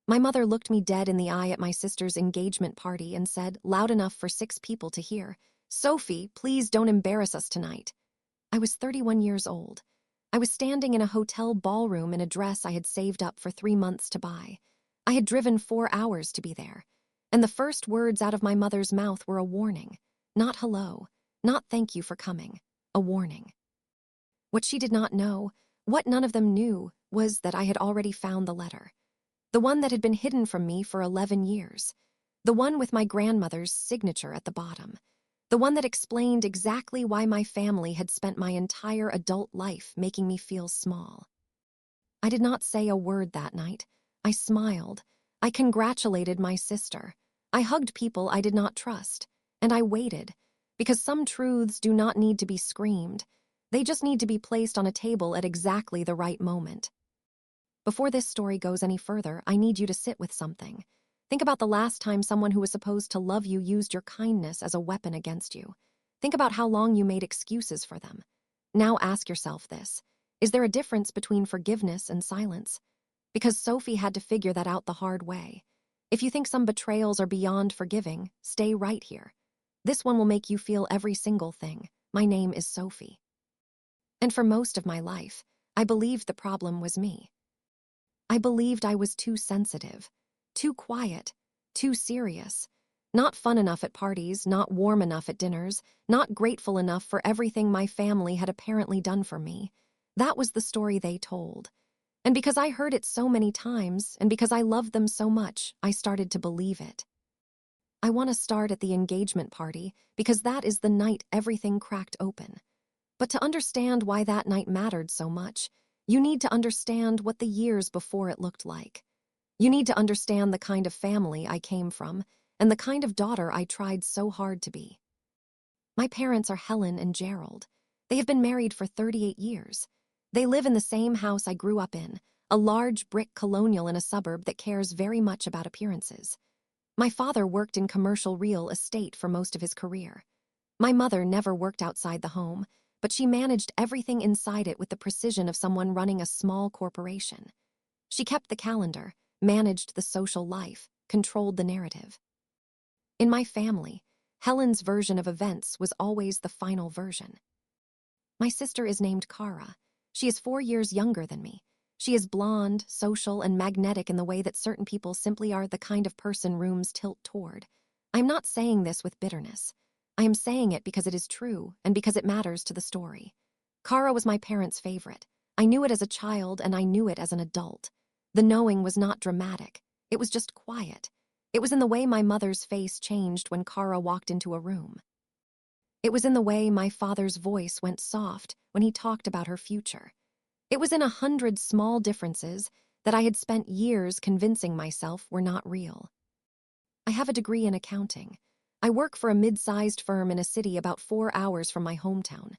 My mother looked me dead in the eye at my sister's engagement party and said, loud enough for 6 people to hear, "Sophie, please don't embarrass us tonight." I was 31 years old. I was standing in a hotel ballroom in a dress I had saved up for 3 months to buy. I had driven 4 hours to be there. And the first words out of my mother's mouth were a warning. Not hello, not thank you for coming, a warning. What she did not know, what none of them knew, was that I had already found the letter. The one that had been hidden from me for 11 years. The one with my grandmother's signature at the bottom. The one that explained exactly why my family had spent my entire adult life making me feel small. I did not say a word that night. I smiled. I congratulated my sister. I hugged people I did not trust. And I waited, because some truths do not need to be screamed. They just need to be placed on a table at exactly the right moment. Before this story goes any further, I need you to sit with something. Think about the last time someone who was supposed to love you used your kindness as a weapon against you. Think about how long you made excuses for them. Now ask yourself this. Is there a difference between forgiveness and silence? Because Sophie had to figure that out the hard way. If you think some betrayals are beyond forgiving, stay right here. This one will make you feel every single thing. My name is Sophie. And for most of my life, I believed the problem was me. I believed I was too sensitive, too quiet, too serious, not fun enough at parties, not warm enough at dinners, not grateful enough for everything my family had apparently done for me. That was the story they told. And because I heard it so many times, and because I loved them so much, I started to believe it. I want to start at the engagement party because that is the night everything cracked open. But to understand why that night mattered so much, you need to understand what the years before it looked like. You need to understand the kind of family I came from and the kind of daughter I tried so hard to be. My parents are Helen and Gerald. They have been married for 38 years. They live in the same house I grew up in, a large brick colonial in a suburb that cares very much about appearances. My father worked in commercial real estate for most of his career. My mother never worked outside the home, but she managed everything inside it with the precision of someone running a small corporation. She kept the calendar, managed the social life, controlled the narrative. In my family, Helen's version of events was always the final version. My sister is named Kara. She is 4 years younger than me. She is blonde, social, and magnetic in the way that certain people simply are the kind of person rooms tilt toward. I am not saying this with bitterness. I am saying it because it is true and because it matters to the story. Kara was my parents' favorite. I knew it as a child and I knew it as an adult. The knowing was not dramatic. It was just quiet. It was in the way my mother's face changed when Kara walked into a room. It was in the way my father's voice went soft when he talked about her future. It was in 100 small differences that I had spent years convincing myself were not real. I have a degree in accounting. I work for a mid-sized firm in a city about 4 hours from my hometown.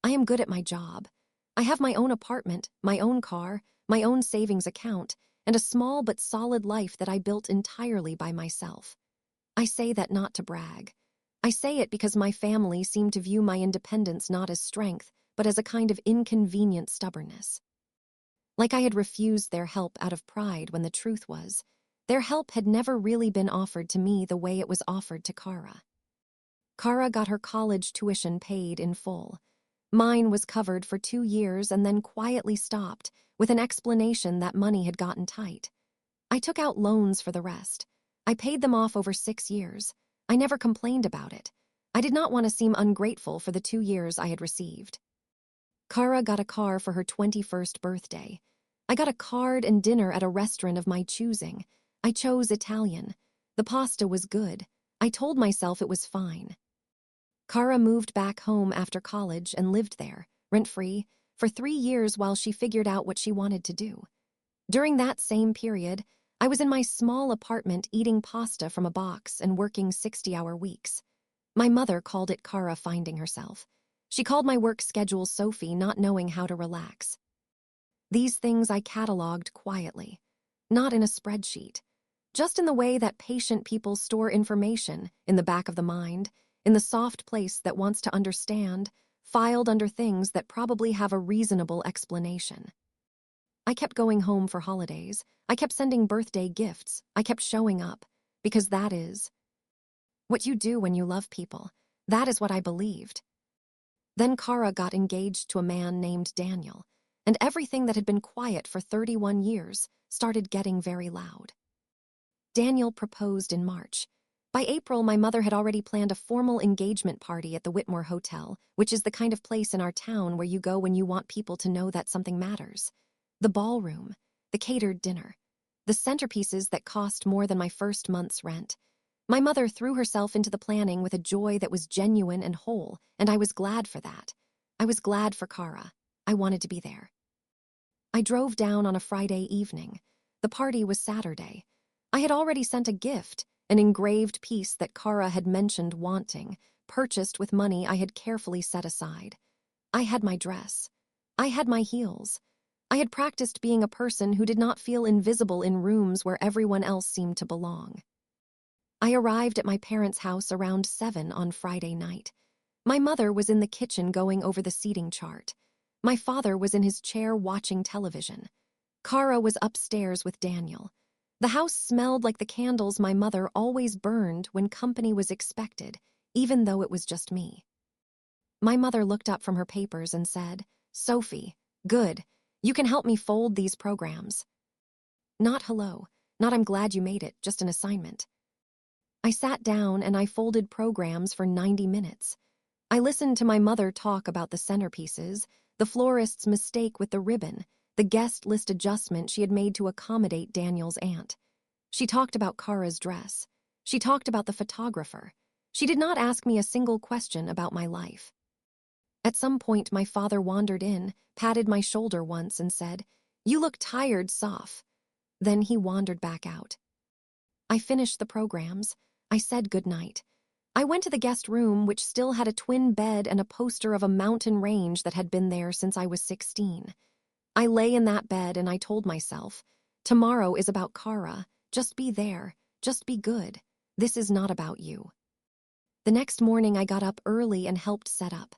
I am good at my job. I have my own apartment, my own car, my own savings account, and a small but solid life that I built entirely by myself. I say that not to brag. I say it because my family seemed to view my independence not as strength, but as a kind of inconvenient stubbornness. Like I had refused their help out of pride when the truth was, their help had never really been offered to me the way it was offered to Kara. Kara got her college tuition paid in full. Mine was covered for 2 years and then quietly stopped, with an explanation that money had gotten tight. I took out loans for the rest. I paid them off over 6 years. I never complained about it. I did not want to seem ungrateful for the 2 years I had received. Kara got a car for her 21st birthday. I got a card and dinner at a restaurant of my choosing. I chose Italian. The pasta was good. I told myself it was fine. Kara moved back home after college and lived there, rent-free, for 3 years while she figured out what she wanted to do. During that same period, I was in my small apartment eating pasta from a box and working 60-hour weeks. My mother called it Kara finding herself. She called my work schedule Sophie not knowing how to relax. These things I cataloged quietly, not in a spreadsheet, just in the way that patient people store information in the back of the mind, in the soft place that wants to understand, filed under things that probably have a reasonable explanation. I kept going home for holidays. I kept sending birthday gifts. I kept showing up. Because that is what you do when you love people. That is what I believed. Then Kara got engaged to a man named Daniel, and everything that had been quiet for 31 years started getting very loud. Daniel proposed in March. By April, my mother had already planned a formal engagement party at the Whitmore Hotel, which is the kind of place in our town where you go when you want people to know that something matters. The ballroom, the catered dinner, the centerpieces that cost more than my first month's rent. My mother threw herself into the planning with a joy that was genuine and whole, and I was glad for that. I was glad for Kara. I wanted to be there. I drove down on a Friday evening. The party was Saturday. I had already sent a gift, an engraved piece that Kara had mentioned wanting, purchased with money I had carefully set aside. I had my dress. I had my heels. I had practiced being a person who did not feel invisible in rooms where everyone else seemed to belong. I arrived at my parents' house around 7 on Friday night. My mother was in the kitchen going over the seating chart. My father was in his chair watching television. Kara was upstairs with Daniel. The house smelled like the candles my mother always burned when company was expected, even though it was just me. My mother looked up from her papers and said, "Sophie, good. You can help me fold these programs." Not hello, not I'm glad you made it, just an assignment. I sat down and I folded programs for 90 minutes. I listened to my mother talk about the centerpieces, the florist's mistake with the ribbon, the guest list adjustment she had made to accommodate Daniel's aunt. She talked about Kara's dress. She talked about the photographer. She did not ask me a single question about my life. At some point, my father wandered in, patted my shoulder once and said, "You look tired, Soph." Then he wandered back out. I finished the programs. I said goodnight. I went to the guest room, which still had a twin bed and a poster of a mountain range that had been there since I was 16. I lay in that bed and I told myself, tomorrow is about Kara. Just be there. Just be good. This is not about you. The next morning, I got up early and helped set up.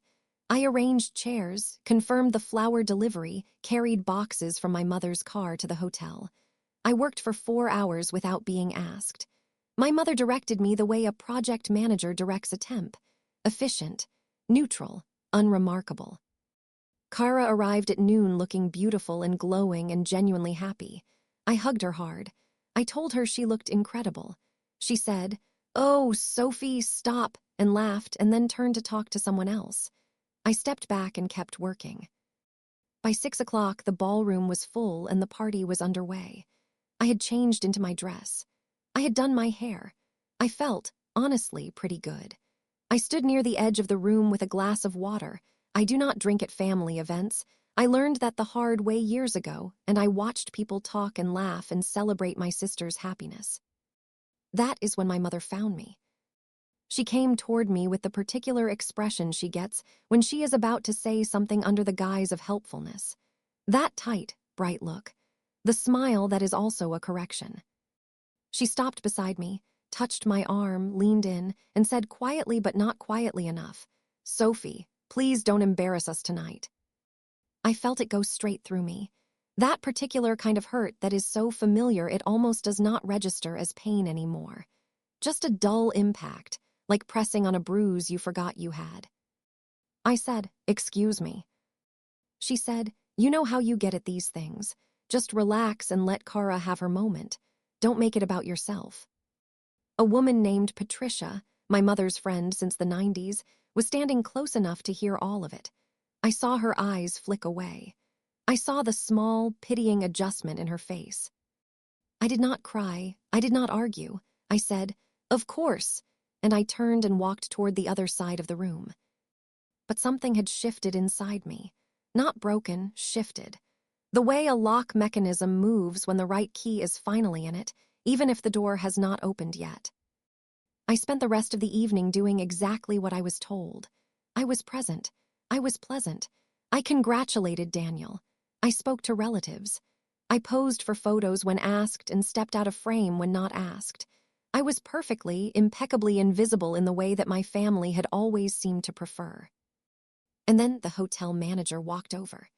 I arranged chairs, confirmed the flower delivery, carried boxes from my mother's car to the hotel. I worked for 4 hours without being asked. My mother directed me the way a project manager directs a temp. Efficient, neutral, unremarkable. Kara arrived at noon looking beautiful and glowing and genuinely happy. I hugged her hard. I told her she looked incredible. She said, "Oh, Sophie, stop," and laughed and then turned to talk to someone else. I stepped back and kept working. By 6 o'clock, the ballroom was full and the party was underway. I had changed into my dress. I had done my hair. I felt, honestly, pretty good. I stood near the edge of the room with a glass of water. I do not drink at family events. I learned that the hard way years ago, and I watched people talk and laugh and celebrate my sister's happiness. That is when my mother found me. She came toward me with the particular expression she gets when she is about to say something under the guise of helpfulness. That tight, bright look. The smile that is also a correction. She stopped beside me, touched my arm, leaned in, and said quietly but not quietly enough, "Sophie, please don't embarrass us tonight." I felt it go straight through me. That particular kind of hurt that is so familiar it almost does not register as pain anymore. Just a dull impact, like pressing on a bruise you forgot you had. I said, "Excuse me." She said, "You know how you get at these things. Just relax and let Kara have her moment. Don't make it about yourself." A woman named Patricia, my mother's friend since the 90s, was standing close enough to hear all of it. I saw her eyes flick away. I saw the small, pitying adjustment in her face. I did not cry. I did not argue. I said, "Of course," and I turned and walked toward the other side of the room. But something had shifted inside me. Not broken, shifted. The way a lock mechanism moves when the right key is finally in it, even if the door has not opened yet. I spent the rest of the evening doing exactly what I was told. I was present. I was pleasant. I congratulated Daniel. I spoke to relatives. I posed for photos when asked and stepped out of frame when not asked. I was perfectly, impeccably invisible in the way that my family had always seemed to prefer. And then the hotel manager walked over.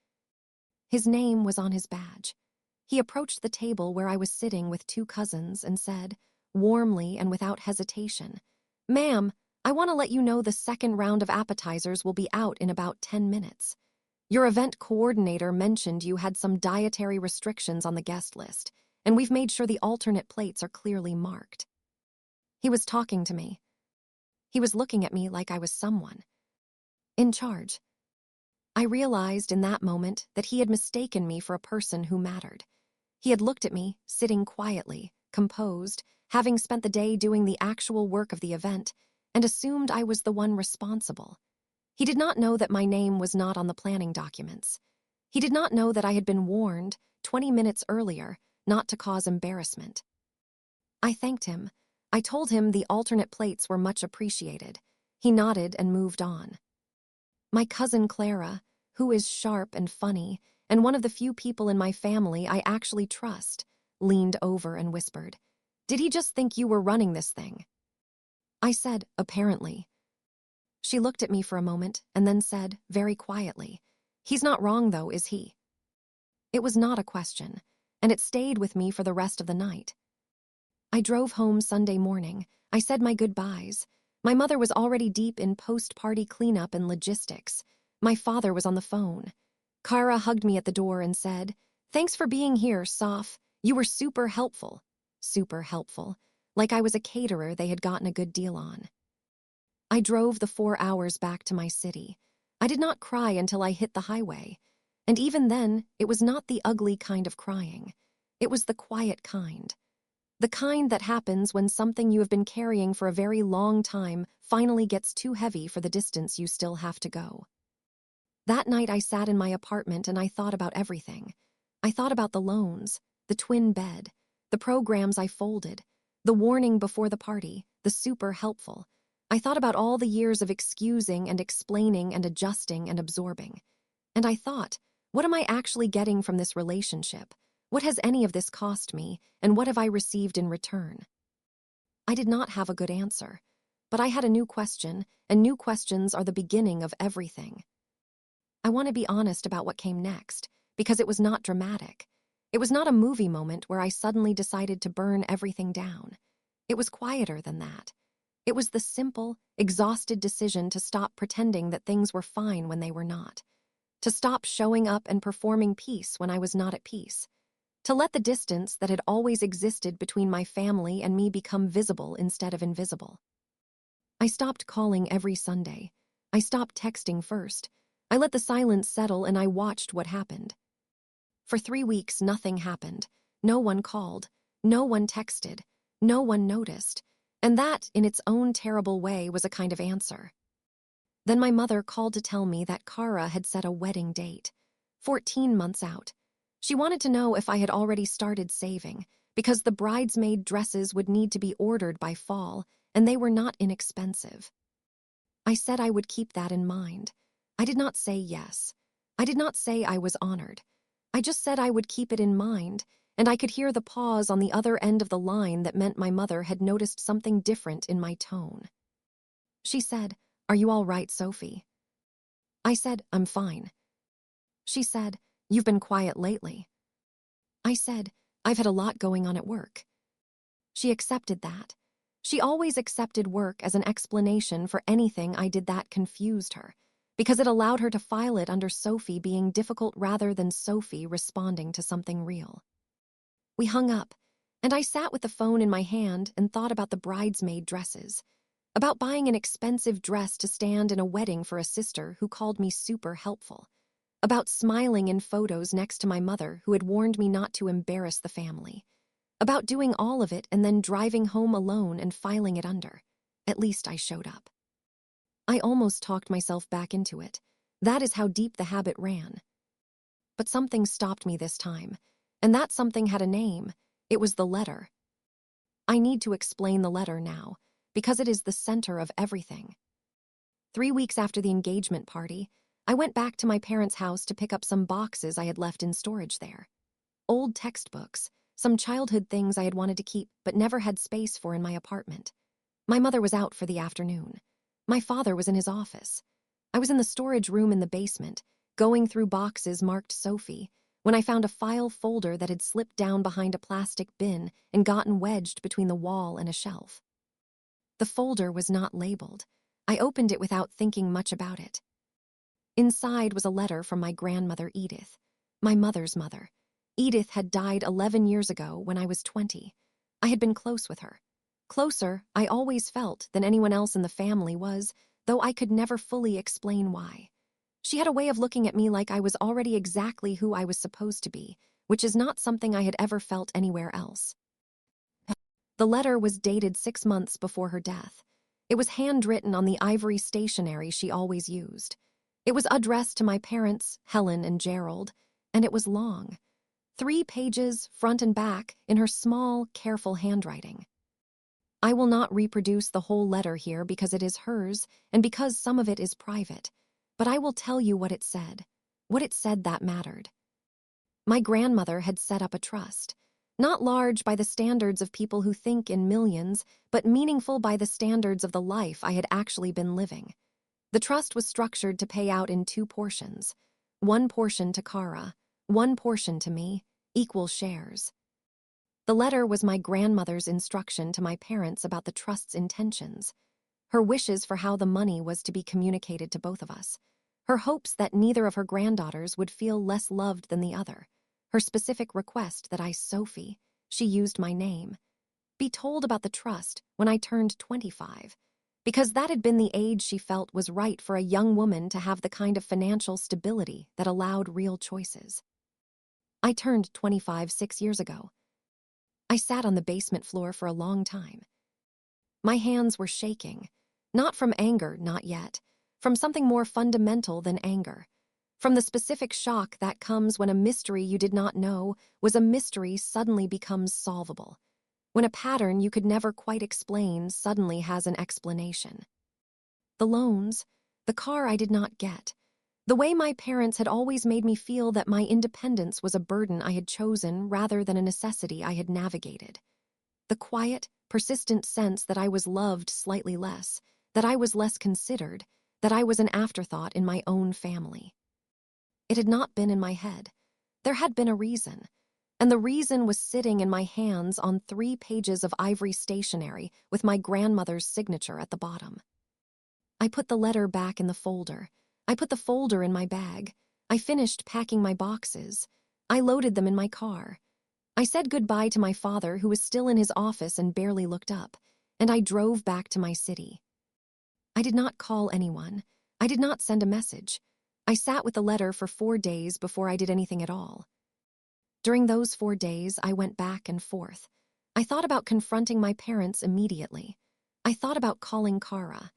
His name was on his badge. He approached the table where I was sitting with two cousins and said, warmly and without hesitation, "Ma'am, I want to let you know the second round of appetizers will be out in about 10 minutes. Your event coordinator mentioned you had some dietary restrictions on the guest list, and we've made sure the alternate plates are clearly marked." He was talking to me. He was looking at me like I was someone in charge. I realized in that moment that he had mistaken me for a person who mattered. He had looked at me, sitting quietly, composed, having spent the day doing the actual work of the event, and assumed I was the one responsible. He did not know that my name was not on the planning documents. He did not know that I had been warned 20 minutes earlier not to cause embarrassment. I thanked him. I told him the alternate plates were much appreciated. He nodded and moved on. My cousin Clara, who is sharp and funny, and one of the few people in my family I actually trust, leaned over and whispered, "Did he just think you were running this thing?" I said, "Apparently." She looked at me for a moment and then said, very quietly, "He's not wrong though, is he?" It was not a question, and it stayed with me for the rest of the night. I drove home Sunday morning. I said my goodbyes. My mother was already deep in post-party cleanup and logistics. My father was on the phone. Kara hugged me at the door and said, "Thanks for being here, Soph. You were super helpful." Super helpful. Like I was a caterer they had gotten a good deal on. I drove the 4 hours back to my city. I did not cry until I hit the highway. And even then, it was not the ugly kind of crying. It was the quiet kind. The kind that happens when something you have been carrying for a very long time finally gets too heavy for the distance you still have to go. That night I sat in my apartment and I thought about everything. I thought about the loans, the twin bed, the programs I folded, the warning before the party, the super helpful. I thought about all the years of excusing and explaining and adjusting and absorbing. And I thought, what am I actually getting from this relationship? What has any of this cost me, and what have I received in return? I did not have a good answer, but I had a new question, and new questions are the beginning of everything. I want to be honest about what came next, because it was not dramatic. It was not a movie moment where I suddenly decided to burn everything down. It was quieter than that. It was the simple, exhausted decision to stop pretending that things were fine when they were not. To stop showing up and performing peace when I was not at peace. To let the distance that had always existed between my family and me become visible instead of invisible. I stopped calling every Sunday. I stopped texting first. I let the silence settle and I watched what happened. For 3 weeks, nothing happened. No one called. No one texted. No one noticed. And that, in its own terrible way, was a kind of answer. Then my mother called to tell me that Kara had set a wedding date, 14 months out. She wanted to know if I had already started saving, because the bridesmaid dresses would need to be ordered by fall, and they were not inexpensive. I said I would keep that in mind. I did not say yes. I did not say I was honored. I just said I would keep it in mind, and I could hear the pause on the other end of the line that meant my mother had noticed something different in my tone. She said, "Are you all right, Sophie?" I said, "I'm fine." She said, "You've been quiet lately." I said, "I've had a lot going on at work." She accepted that. She always accepted work as an explanation for anything I did that confused her, because it allowed her to file it under Sophie being difficult rather than Sophie responding to something real. We hung up, and I sat with the phone in my hand and thought about the bridesmaid dresses, about buying an expensive dress to stand in a wedding for a sister who called me super helpful, about smiling in photos next to my mother who had warned me not to embarrass the family, about doing all of it and then driving home alone and filing it under. At least I showed up. I almost talked myself back into it. That is how deep the habit ran. But something stopped me this time, and that something had a name. It was the letter. I need to explain the letter now, because it is the center of everything. 3 weeks after the engagement party, I went back to my parents' house to pick up some boxes I had left in storage there. Old textbooks, some childhood things I had wanted to keep but never had space for in my apartment. My mother was out for the afternoon. My father was in his office. I was in the storage room in the basement, going through boxes marked Sophie, when I found a file folder that had slipped down behind a plastic bin and gotten wedged between the wall and a shelf. The folder was not labeled. I opened it without thinking much about it. Inside was a letter from my grandmother Edith, my mother's mother. Edith had died 11 years ago when I was 20. I had been close with her. Closer, I always felt, than anyone else in the family was, though I could never fully explain why. She had a way of looking at me like I was already exactly who I was supposed to be, which is not something I had ever felt anywhere else. The letter was dated 6 months before her death. It was handwritten on the ivory stationery she always used. It was addressed to my parents, Helen and Gerald, and it was long. 3 pages, front and back, in her small, careful handwriting. I will not reproduce the whole letter here because it is hers and because some of it is private, but I will tell you what it said that mattered. My grandmother had set up a trust, not large by the standards of people who think in millions, but meaningful by the standards of the life I had actually been living. The trust was structured to pay out in 2 portions. 1 portion to Kara, 1 portion to me, equal shares. The letter was my grandmother's instruction to my parents about the trust's intentions, her wishes for how the money was to be communicated to both of us, her hopes that neither of her granddaughters would feel less loved than the other, her specific request that I, Sophie, she used my name, be told about the trust when I turned 25, because that had been the age she felt was right for a young woman to have the kind of financial stability that allowed real choices. I turned 25 6 years ago. I sat on the basement floor for a long time. My hands were shaking, not from anger, not yet, from something more fundamental than anger, from the specific shock that comes when a mystery you did not know was a mystery suddenly becomes solvable, when a pattern you could never quite explain suddenly has an explanation. The loans, the car I did not get, the way my parents had always made me feel that my independence was a burden I had chosen rather than a necessity I had navigated. The quiet, persistent sense that I was loved slightly less, that I was less considered, that I was an afterthought in my own family. It had not been in my head. There had been a reason, and the reason was sitting in my hands on 3 pages of ivory stationery with my grandmother's signature at the bottom. I put the letter back in the folder. I put the folder in my bag. I finished packing my boxes. I loaded them in my car. I said goodbye to my father, who was still in his office and barely looked up, and I drove back to my city. I did not call anyone. I did not send a message. I sat with the letter for 4 days before I did anything at all. During those 4 days, I went back and forth. I thought about confronting my parents immediately. I thought about calling Kara.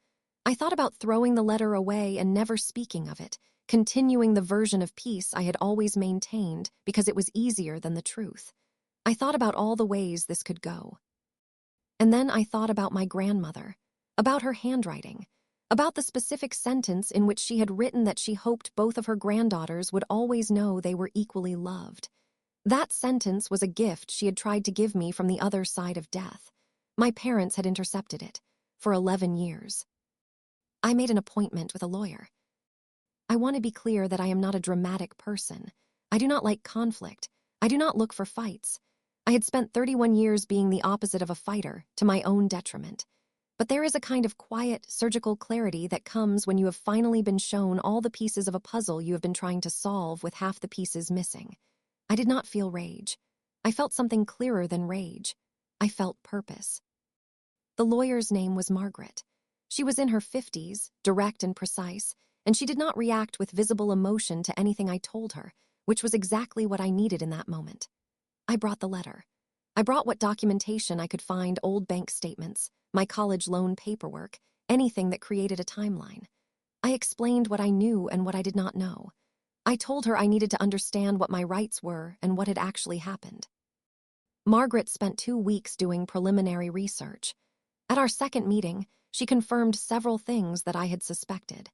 I thought about throwing the letter away and never speaking of it, continuing the version of peace I had always maintained because it was easier than the truth. I thought about all the ways this could go. And then I thought about my grandmother, about her handwriting, about the specific sentence in which she had written that she hoped both of her granddaughters would always know they were equally loved. That sentence was a gift she had tried to give me from the other side of death. My parents had intercepted it for 11 years. I made an appointment with a lawyer. I want to be clear that I am not a dramatic person. I do not like conflict. I do not look for fights. I had spent 31 years being the opposite of a fighter, to my own detriment. But there is a kind of quiet, surgical clarity that comes when you have finally been shown all the pieces of a puzzle you have been trying to solve with half the pieces missing. I did not feel rage. I felt something clearer than rage. I felt purpose. The lawyer's name was Margaret. She was in her 50s, direct and precise, and she did not react with visible emotion to anything I told her, which was exactly what I needed in that moment. I brought the letter. I brought what documentation I could find, old bank statements, my college loan paperwork, anything that created a timeline. I explained what I knew and what I did not know. I told her I needed to understand what my rights were and what had actually happened. Margaret spent 2 weeks doing preliminary research. At our second meeting, she confirmed several things that I had suspected.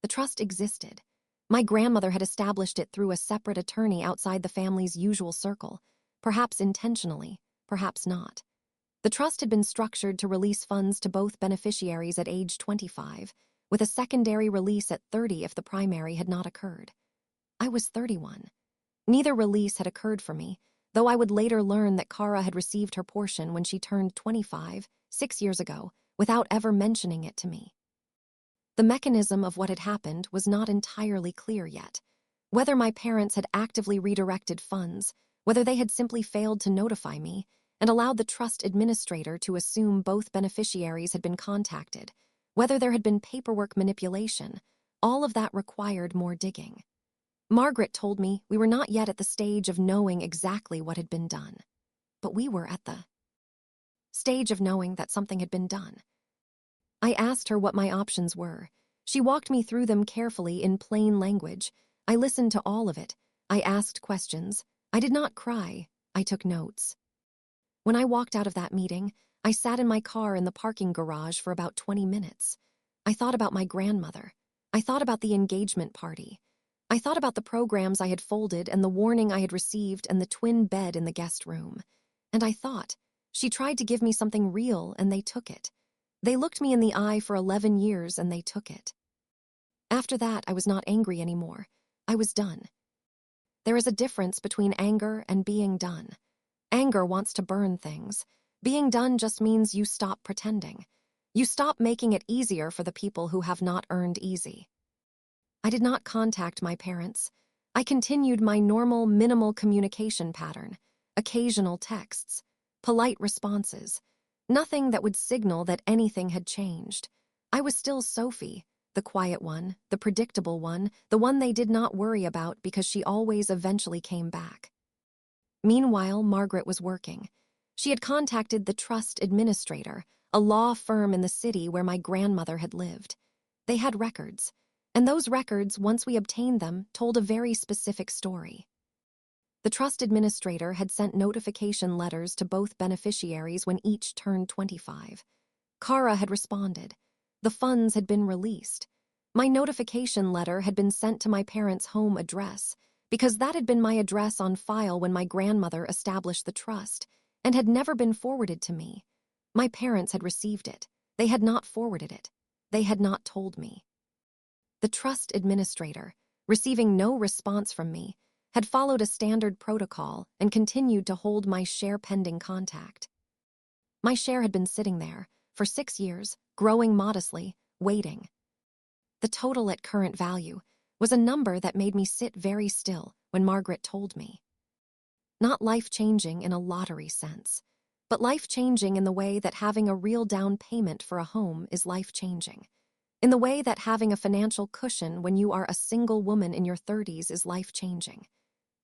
The trust existed. My grandmother had established it through a separate attorney outside the family's usual circle, perhaps intentionally, perhaps not. The trust had been structured to release funds to both beneficiaries at age 25, with a secondary release at 30 if the primary had not occurred. I was 31. Neither release had occurred for me, though I would later learn that Kara had received her portion when she turned 25, 6 years ago, without ever mentioning it to me. The mechanism of what had happened was not entirely clear yet. Whether my parents had actively redirected funds, whether they had simply failed to notify me and allowed the trust administrator to assume both beneficiaries had been contacted, whether there had been paperwork manipulation, all of that required more digging. Margaret told me we were not yet at the stage of knowing exactly what had been done, but we were at the stage of knowing that something had been done. I asked her what my options were. She walked me through them carefully in plain language. I listened to all of it. I asked questions. I did not cry. I took notes. When I walked out of that meeting, I sat in my car in the parking garage for about 20 minutes. I thought about my grandmother. I thought about the engagement party. I thought about the programs I had folded and the warning I had received and the twin bed in the guest room. And I thought, she tried to give me something real and they took it. They looked me in the eye for 11 years and they took it. After that, I was not angry anymore. I was done. There is a difference between anger and being done. Anger wants to burn things. Being done just means you stop pretending. You stop making it easier for the people who have not earned easy. I did not contact my parents. I continued my normal, minimal communication pattern, occasional texts, polite responses, nothing that would signal that anything had changed. I was still Sophie, the quiet one, the predictable one, the one they did not worry about because she always eventually came back. Meanwhile, Margaret was working. She had contacted the trust administrator, a law firm in the city where my grandmother had lived. They had records, and those records, once we obtained them, told a very specific story. The trust administrator had sent notification letters to both beneficiaries when each turned 25. Kara had responded. The funds had been released. My notification letter had been sent to my parents' home address, because that had been my address on file when my grandmother established the trust, and had never been forwarded to me. My parents had received it. They had not forwarded it. They had not told me. The trust administrator, receiving no response from me, had followed a standard protocol and continued to hold my share pending contact. My share had been sitting there for 6 years, growing modestly, waiting. The total at current value was a number that made me sit very still when Margaret told me. Not life-changing in a lottery sense, but life-changing in the way that having a real down payment for a home is life-changing. In the way that having a financial cushion when you are a single woman in your 30s is life-changing.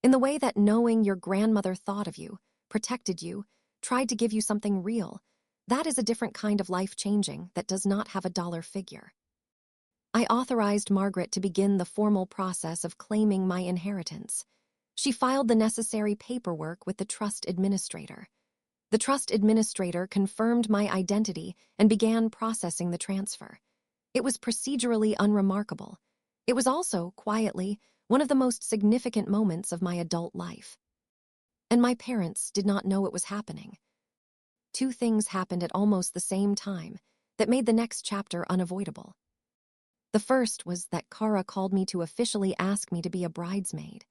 In the way that knowing your grandmother thought of you, protected you, tried to give you something real, that is a different kind of life-changing that does not have a dollar figure. I authorized Margaret to begin the formal process of claiming my inheritance. She filed the necessary paperwork with the trust administrator. The trust administrator confirmed my identity and began processing the transfer. It was procedurally unremarkable. It was also, quietly, one of the most significant moments of my adult life. And my parents did not know it was happening. 2 things happened at almost the same time that made the next chapter unavoidable. The first was that Kara called me to officially ask me to be a bridesmaid.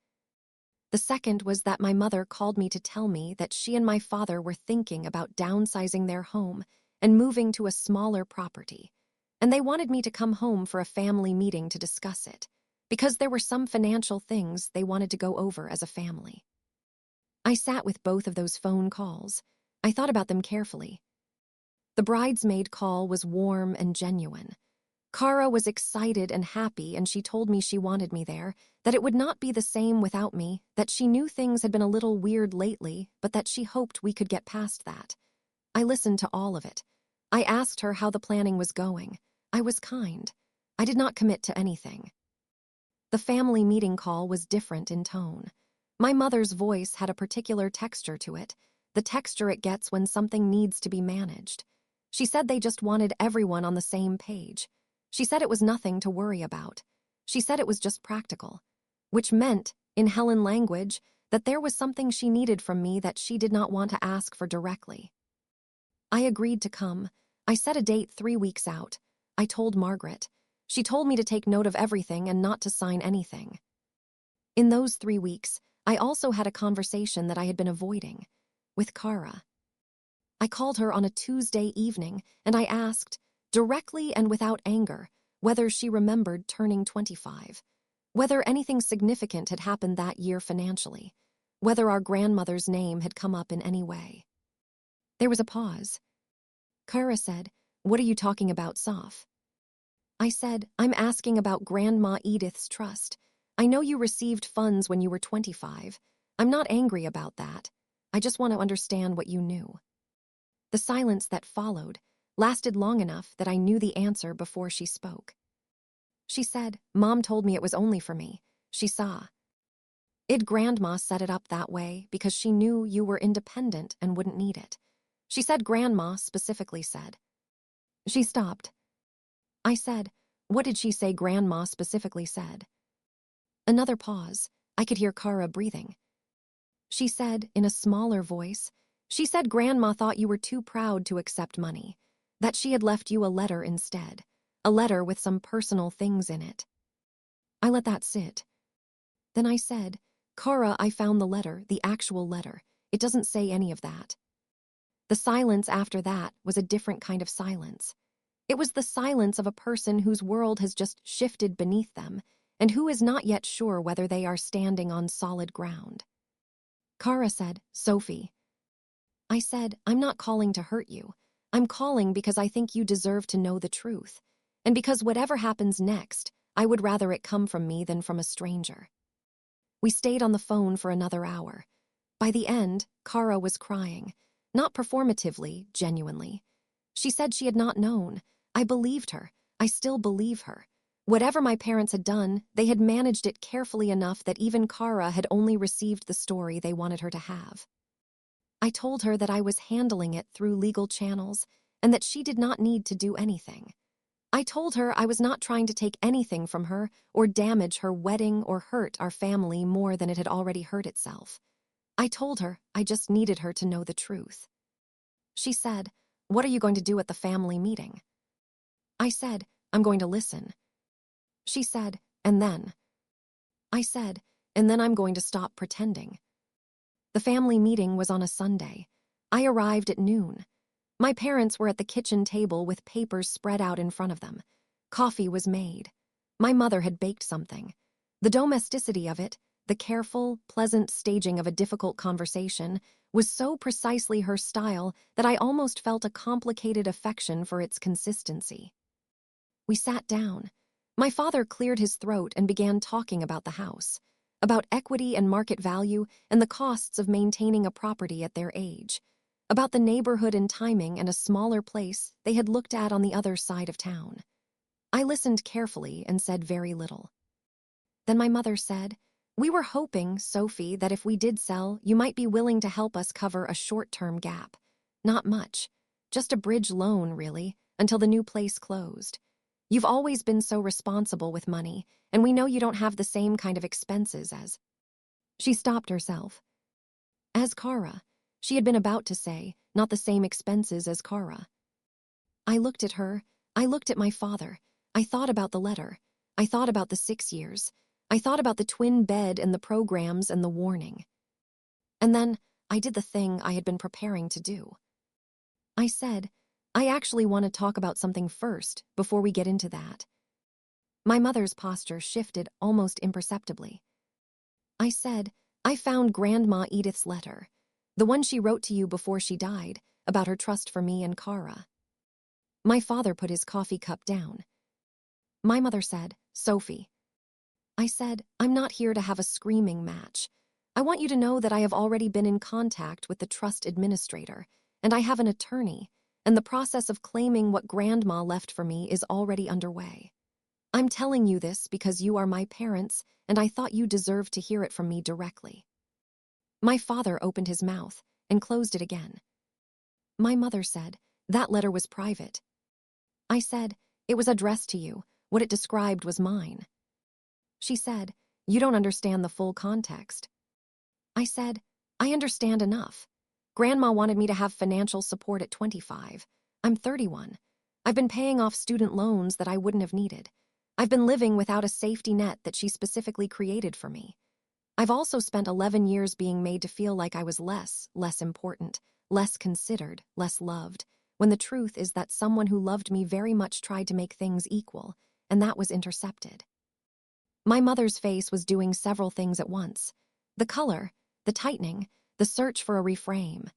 The second was that my mother called me to tell me that she and my father were thinking about downsizing their home and moving to a smaller property, and they wanted me to come home for a family meeting to discuss it, because there were some financial things they wanted to go over as a family. I sat with both of those phone calls. I thought about them carefully. The bridesmaid call was warm and genuine. Kara was excited and happy, and she told me she wanted me there, that it would not be the same without me, that she knew things had been a little weird lately, but that she hoped we could get past that. I listened to all of it. I asked her how the planning was going. I was kind. I did not commit to anything. The family meeting call was different in tone. My mother's voice had a particular texture to it, the texture it gets when something needs to be managed. She said they just wanted everyone on the same page. She said it was nothing to worry about. She said it was just practical, which meant, in Helen language, that there was something she needed from me that she did not want to ask for directly. I agreed to come. I set a date 3 weeks out. I told Margaret. She told me to take note of everything and not to sign anything. In those 3 weeks, I also had a conversation that I had been avoiding, with Kara. I called her on a Tuesday evening, and I asked, directly and without anger, whether she remembered turning 25, whether anything significant had happened that year financially, whether our grandmother's name had come up in any way. There was a pause. Kara said, "What are you talking about, Soph?" I said, "I'm asking about Grandma Edith's trust. I know you received funds when you were 25. I'm not angry about that. I just want to understand what you knew." The silence that followed lasted long enough that I knew the answer before she spoke. She said, "Mom told me it was only for me. She saw. Grandma set it up that way because she knew you were independent and wouldn't need it. She said Grandma specifically said." She stopped. I said, "What did she say Grandma specifically said?" Another pause. I could hear Kara breathing. She said, in a smaller voice, she said Grandma thought you were too proud to accept money, that she had left you a letter instead, a letter with some personal things in it. I let that sit. Then I said, "Kara, I found the letter, the actual letter. It doesn't say any of that." The silence after that was a different kind of silence. It was the silence of a person whose world has just shifted beneath them and who is not yet sure whether they are standing on solid ground. Kara said, "Sophie." I said, "I'm not calling to hurt you. I'm calling because I think you deserve to know the truth. And because whatever happens next, I would rather it come from me than from a stranger." We stayed on the phone for another hour. By the end, Kara was crying. Not performatively, genuinely. She said she had not known. I believed her. I still believe her. Whatever my parents had done, they had managed it carefully enough that even Kara had only received the story they wanted her to have. I told her that I was handling it through legal channels and that she did not need to do anything. I told her I was not trying to take anything from her or damage her wedding or hurt our family more than it had already hurt itself. I told her I just needed her to know the truth. She said, "What are you going to do at the family meeting?" I said, "I'm going to listen." She said, "And then?" I said, "And then I'm going to stop pretending." The family meeting was on a Sunday. I arrived at noon. My parents were at the kitchen table with papers spread out in front of them. Coffee was made. My mother had baked something. The domesticity of it, the careful, pleasant staging of a difficult conversation, was so precisely her style that I almost felt a complicated affection for its consistency. We sat down. My father cleared his throat and began talking about the house, about equity and market value and the costs of maintaining a property at their age, about the neighborhood and timing and a smaller place they had looked at on the other side of town. I listened carefully and said very little. Then my mother said, "We were hoping, Sophie, that if we did sell, you might be willing to help us cover a short-term gap. Not much. Just a bridge loan, really, until the new place closed. You've always been so responsible with money, and we know you don't have the same kind of expenses as—" She stopped herself. As Kara. She had been about to say, not the same expenses as Kara. I looked at her. I looked at my father. I thought about the letter. I thought about the 6 years. I thought about the twin bed and the programs and the warning. And then I did the thing I had been preparing to do. I said, "I actually want to talk about something first before we get into that." My mother's posture shifted almost imperceptibly. I said, "I found Grandma Edith's letter, the one she wrote to you before she died, about her trust for me and Kara." My father put his coffee cup down. My mother said, "Sophie." I said, "I'm not here to have a screaming match. I want you to know that I have already been in contact with the trust administrator, and I have an attorney, and the process of claiming what Grandma left for me is already underway. I'm telling you this because you are my parents, and I thought you deserved to hear it from me directly." My father opened his mouth and closed it again. My mother said, "That letter was private." I said, "It was addressed to you. What it described was mine." She said, "You don't understand the full context." I said, "I understand enough. Grandma wanted me to have financial support at 25. I'm 31. I've been paying off student loans that I wouldn't have needed. I've been living without a safety net that she specifically created for me. I've also spent 11 years being made to feel like I was less important, less considered, less loved, when the truth is that someone who loved me very much tried to make things equal, and that was intercepted. My mother's face was doing several things at once. The color, the tightening, the search for a reframe.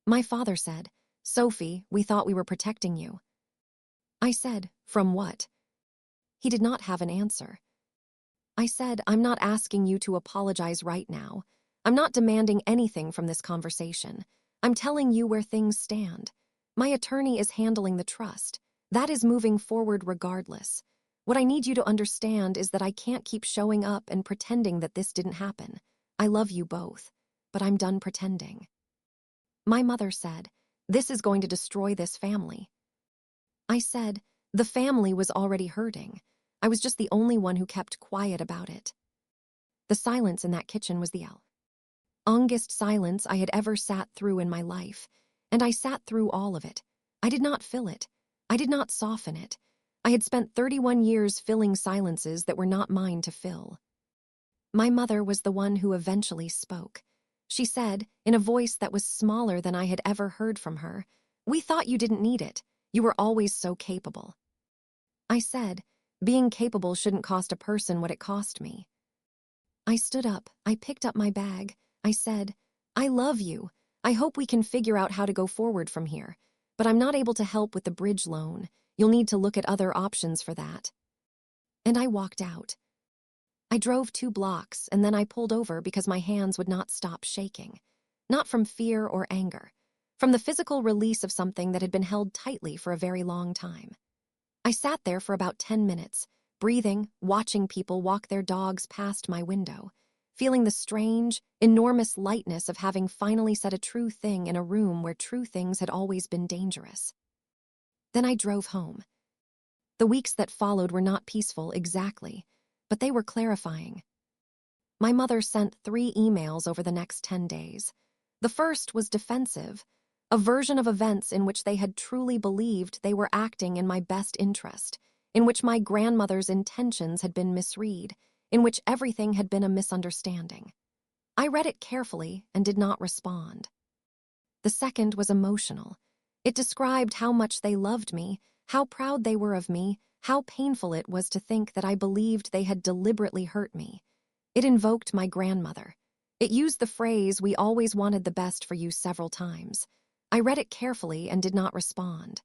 My father said, "Sophie, we thought we were protecting you." I said, "From what?" He did not have an answer. I said, "I'm not asking you to apologize right now. I'm not demanding anything from this conversation. I'm telling you where things stand. My attorney is handling the trust. That is moving forward regardless. What I need you to understand is that I can't keep showing up and pretending that this didn't happen. I love you both, but I'm done pretending." My mother said, "This is going to destroy this family." I said, "The family was already hurting. I was just the only one who kept quiet about it." The silence in that kitchen was the longest silence I had ever sat through in my life, and I sat through all of it. I did not fill it. I did not soften it. I had spent 31 years filling silences that were not mine to fill. My mother was the one who eventually spoke. She said, in a voice that was smaller than I had ever heard from her, "We thought you didn't need it. You were always so capable." I said, "Being capable shouldn't cost a person what it cost me." I stood up. I picked up my bag. I said, "I love you. I hope we can figure out how to go forward from here. But I'm not able to help with the bridge loan. You'll need to look at other options for that." And I walked out. I drove 2 blocks, and then I pulled over because my hands would not stop shaking. Not from fear or anger. From the physical release of something that had been held tightly for a very long time. I sat there for about 10 minutes, breathing, watching people walk their dogs past my window, feeling the strange, enormous lightness of having finally said a true thing in a room where true things had always been dangerous. Then I drove home. The weeks that followed were not peaceful exactly, but they were clarifying. My mother sent 3 emails over the next 10 days. The first was defensive, a version of events in which they had truly believed they were acting in my best interest, in which my grandmother's intentions had been misread, in which everything had been a misunderstanding. I read it carefully and did not respond. The second was emotional. It described how much they loved me, how proud they were of me, how painful it was to think that I believed they had deliberately hurt me. It invoked my grandmother. It used the phrase, "We always wanted the best for you," several times. I read it carefully and did not respond.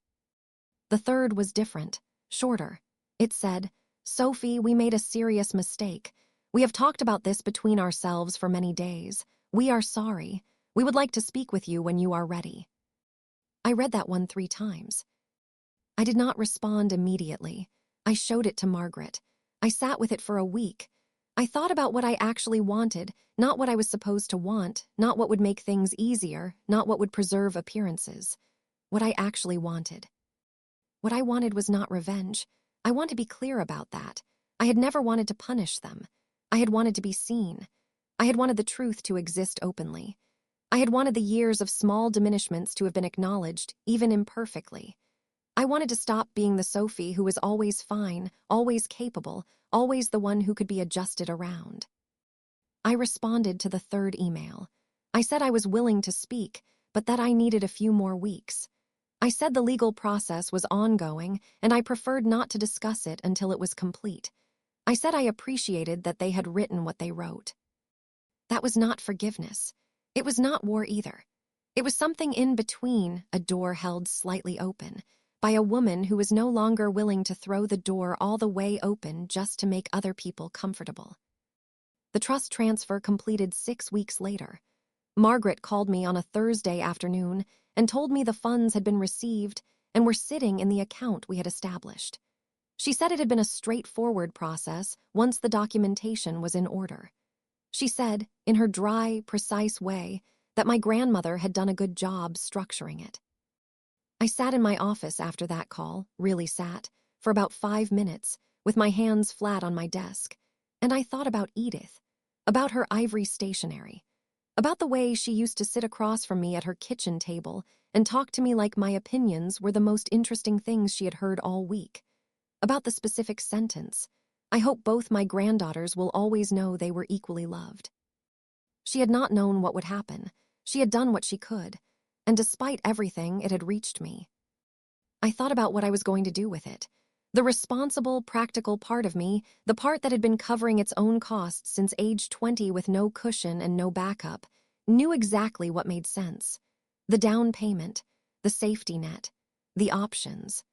The third was different, shorter. It said, "Sophie, we made a serious mistake. We have talked about this between ourselves for many days. We are sorry. We would like to speak with you when you are ready." I read that one 3 times. I did not respond immediately. I showed it to Margaret. I sat with it for a week. I thought about what I actually wanted, not what I was supposed to want, not what would make things easier, not what would preserve appearances. What I actually wanted. What I wanted was not revenge. I want to be clear about that. I had never wanted to punish them. I had wanted to be seen. I had wanted the truth to exist openly. I had wanted the years of small diminishments to have been acknowledged, even imperfectly. I wanted to stop being the Sophie who was always fine, always capable, always the one who could be adjusted around. I responded to the 3rd email. I said I was willing to speak, but that I needed a few more weeks. I said the legal process was ongoing, and I preferred not to discuss it until it was complete. I said I appreciated that they had written what they wrote. That was not forgiveness. It was not war either. It was something in between, a door held slightly open, by a woman who was no longer willing to throw the door all the way open just to make other people comfortable. The trust transfer completed 6 weeks later. Margaret called me on a Thursday afternoon and told me the funds had been received and were sitting in the account we had established. She said it had been a straightforward process once the documentation was in order. She said, in her dry, precise way, that my grandmother had done a good job structuring it. I sat in my office after that call, really sat, for about 5 minutes, with my hands flat on my desk, and I thought about Edith, about her ivory stationery, about the way she used to sit across from me at her kitchen table and talk to me like my opinions were the most interesting things she had heard all week, about the specific sentence, I hope both my granddaughters will always know they were equally loved. She had not known what would happen. She had done what she could, and despite everything, it had reached me. I thought about what I was going to do with it. The responsible, practical part of me, the part that had been covering its own costs since age 20 with no cushion and no backup, knew exactly what made sense. The down payment, the safety net, the options.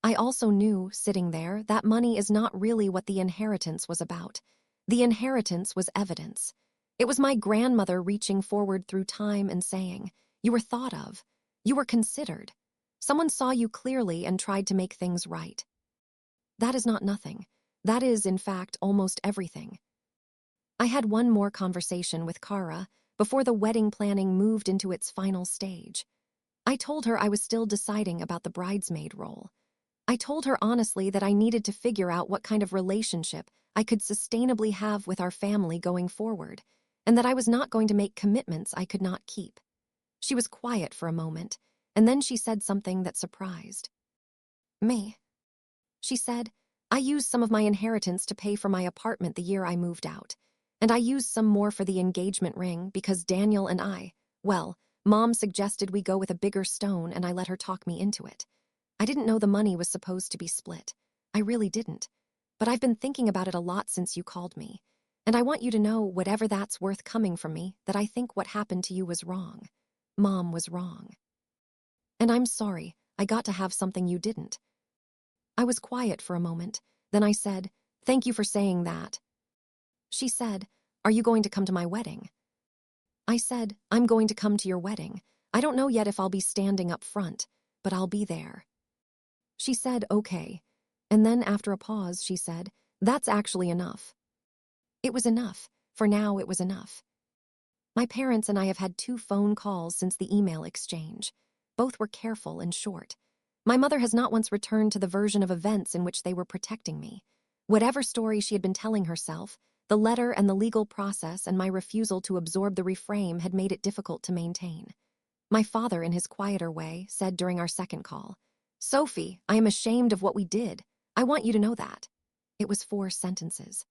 I also knew, sitting there, that money is not really what the inheritance was about. The inheritance was evidence. It was my grandmother reaching forward through time and saying, "You were thought of. You were considered. Someone saw you clearly and tried to make things right." That is not nothing. That is, in fact, almost everything. I had one more conversation with Kara before the wedding planning moved into its final stage. I told her I was still deciding about the bridesmaid role. I told her honestly that I needed to figure out what kind of relationship I could sustainably have with our family going forward, and that I was not going to make commitments I could not keep. She was quiet for a moment, and then she said something that surprised me. She said, "I used some of my inheritance to pay for my apartment the year I moved out, and I used some more for the engagement ring because Daniel and well, Mom suggested we go with a bigger stone and I let her talk me into it. I didn't know the money was supposed to be split. I really didn't. But I've been thinking about it a lot since you called me. And I want you to know, whatever that's worth coming from me, that I think what happened to you was wrong. Mom was wrong. And I'm sorry, I got to have something you didn't." I was quiet for a moment. Then I said, "Thank you for saying that." She said, "Are you going to come to my wedding?" I said, "I'm going to come to your wedding. I don't know yet if I'll be standing up front, but I'll be there." She said, "Okay." And then after a pause, she said, "That's actually enough." It was enough. For now, it was enough. My parents and I have had 2 phone calls since the email exchange. Both were careful and short. My mother has not once returned to the version of events in which they were protecting me. Whatever story she had been telling herself, the letter and the legal process and my refusal to absorb the reframe had made it difficult to maintain. My father, in his quieter way, said during our second call, "Sophie, I am ashamed of what we did. I want you to know that." It was 4 sentences.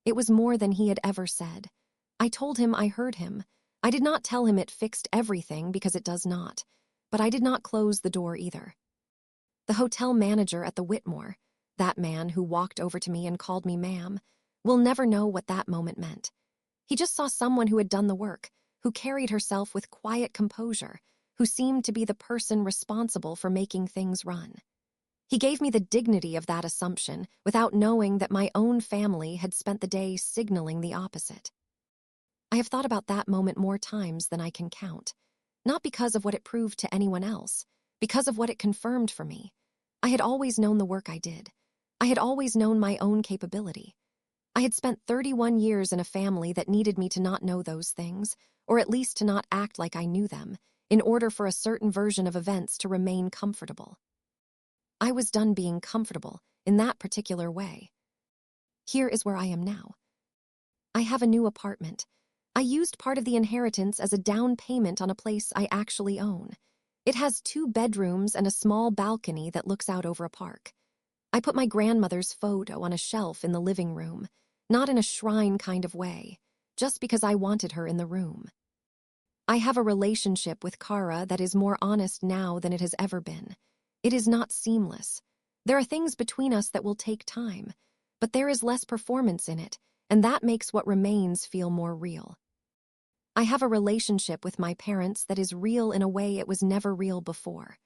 It was more than he had ever said. I told him I heard him. I did not tell him it fixed everything because it does not, but I did not close the door either. The hotel manager at the Whitmore, that man who walked over to me and called me ma'am, will never know what that moment meant. He just saw someone who had done the work, who carried herself with quiet composure, who seemed to be the person responsible for making things run. He gave me the dignity of that assumption without knowing that my own family had spent the day signaling the opposite. I have thought about that moment more times than I can count, not because of what it proved to anyone else, because of what it confirmed for me. I had always known the work I did. I had always known my own capability. I had spent 31 years in a family that needed me to not know those things, or at least to not act like I knew them, in order for a certain version of events to remain comfortable. I was done being comfortable in that particular way. Here is where I am now. I have a new apartment. I used part of the inheritance as a down payment on a place I actually own. It has 2 bedrooms and a small balcony that looks out over a park. I put my grandmother's photo on a shelf in the living room, not in a shrine kind of way, just because I wanted her in the room. I have a relationship with Kara that is more honest now than it has ever been. It is not seamless. There are things between us that will take time, but there is less performance in it, and that makes what remains feel more real. I have a relationship with my parents that is real in a way it was never real before.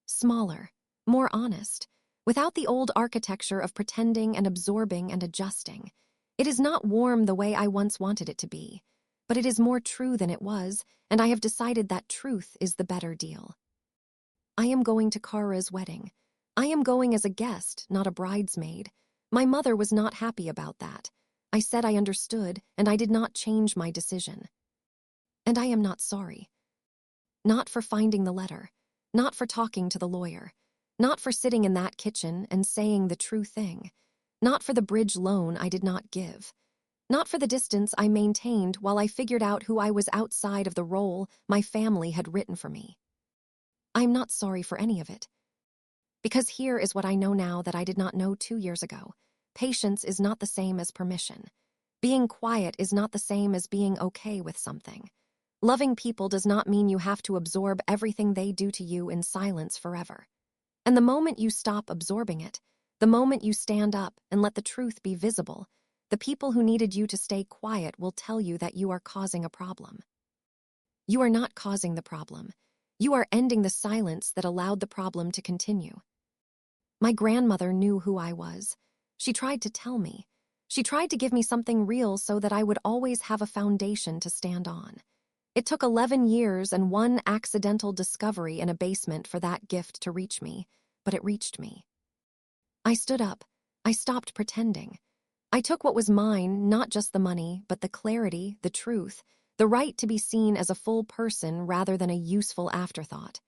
Smaller, more honest, without the old architecture of pretending and absorbing and adjusting. It is not warm the way I once wanted it to be, but it is more true than it was, and I have decided that truth is the better deal. I am going to Kara's wedding. I am going as a guest, not a bridesmaid. My mother was not happy about that. I said I understood, and I did not change my decision. And I am not sorry. Not for finding the letter, not for talking to the lawyer, not for sitting in that kitchen and saying the true thing, not for the bridge loan I did not give, not for the distance I maintained while I figured out who I was outside of the role my family had written for me. I am not sorry for any of it. Because here is what I know now that I did not know 2 years ago. Patience is not the same as permission. Being quiet is not the same as being okay with something. Loving people does not mean you have to absorb everything they do to you in silence forever. And the moment you stop absorbing it, the moment you stand up and let the truth be visible, the people who needed you to stay quiet will tell you that you are causing a problem. You are not causing the problem. You are ending the silence that allowed the problem to continue. My grandmother knew who I was. She tried to tell me. She tried to give me something real so that I would always have a foundation to stand on. It took 11 years and one accidental discovery in a basement for that gift to reach me, but it reached me. I stood up. I stopped pretending. I took what was mine, not just the money, but the clarity, the truth, the right to be seen as a full person rather than a useful afterthought.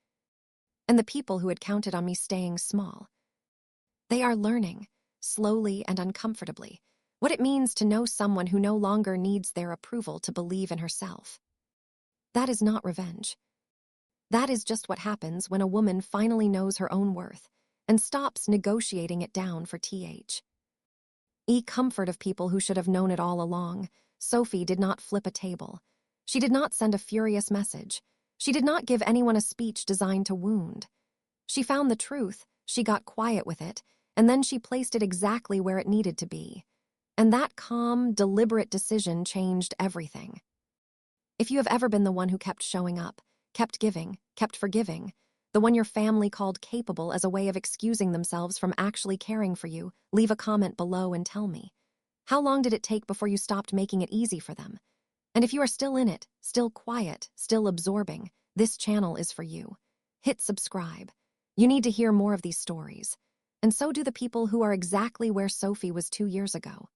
And the people who had counted on me staying small. They are learning, slowly and uncomfortably, what it means to know someone who no longer needs their approval to believe in herself. That is not revenge. That is just what happens when a woman finally knows her own worth and stops negotiating it down for comfort of people who should have known it all along. Sophie did not flip a table. She did not send a furious message. She did not give anyone a speech designed to wound. She found the truth, she got quiet with it, and then she placed it exactly where it needed to be. And that calm, deliberate decision changed everything. If you have ever been the one who kept showing up, kept giving, kept forgiving, the one your family called capable as a way of excusing themselves from actually caring for you, leave a comment below and tell me. How long did it take before you stopped making it easy for them? And if you are still in it, still quiet, still absorbing, this channel is for you. Hit subscribe. You need to hear more of these stories. And so do the people who are exactly where Sophie was 2 years ago.